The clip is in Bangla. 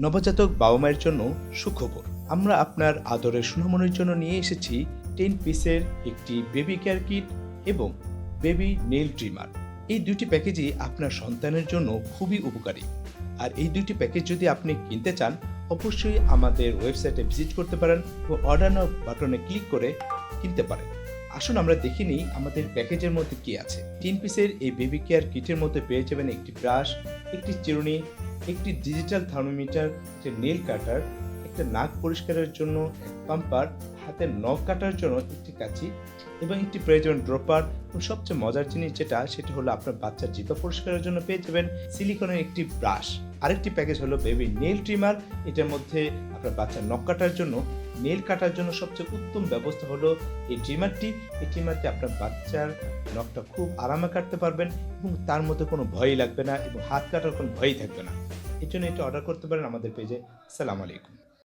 নবজাতক বাবা মায়ের জন্য সুখবর। আমরা আপনার আদরের সোনামনির জন্য নিয়ে এসেছি 10 পিসের একটি বেবি কেয়ার কিট এবং বেবি নেইল ট্রিমার। এই দুটি প্যাকেজই আপনার সন্তানের জন্য খুবই উপকারী। আর এই দুটি প্যাকেজ যদি আপনি কিনতে চান, অবশ্যই আমাদের ওয়েবসাইটে ভিজিট করতে পারেন এবং অর্ডার নাও বাটনে ক্লিক করে কিনতে পারেন। আসুন আমরা দেখে নিই আমাদের প্যাকেজের মধ্যে কি আছে। 3 পিসের এই বেবি কেয়ার কিটের মধ্যে পেয়ে যাবেন একটি ব্রাশ, একটি চিরুনি, একটি ডিজিটাল থার্মোমিটার, একটি নেল কাটার, একটা নাক পরিষ্কারের জন্য এক পাম্পার, হাতের নখ কাটার জন্য একটি কাঁচি এবং একটি প্রয়োজন ড্রপার। এবং সবচেয়ে মজার জিনিস সেটা হলো আপনার বাচ্চার জিহ্বা পরিষ্কারের জন্য পেয়ে যাবেন সিলিকনের একটি ব্রাশ। আরেকটি প্যাকেজ হলো বেবি নেল ট্রিমার। এটার মধ্যে আপনার বাচ্চার নখ কাটার জন্য, নেল কাটার জন্য সবচেয়ে উত্তম ব্যবস্থা হলো এই ট্রিমারটি। এই ট্রিমারটি আপনার বাচ্চার নখটা খুব আরামে কাটতে পারবেন এবং তার মধ্যে কোনো ভয়ই লাগবে না এবং হাত কাটার কোনো ভয়ই থাকবে না। এর জন্য এটা অর্ডার করতে পারেন আমাদের পেজে। আসসালামু আলাইকুম।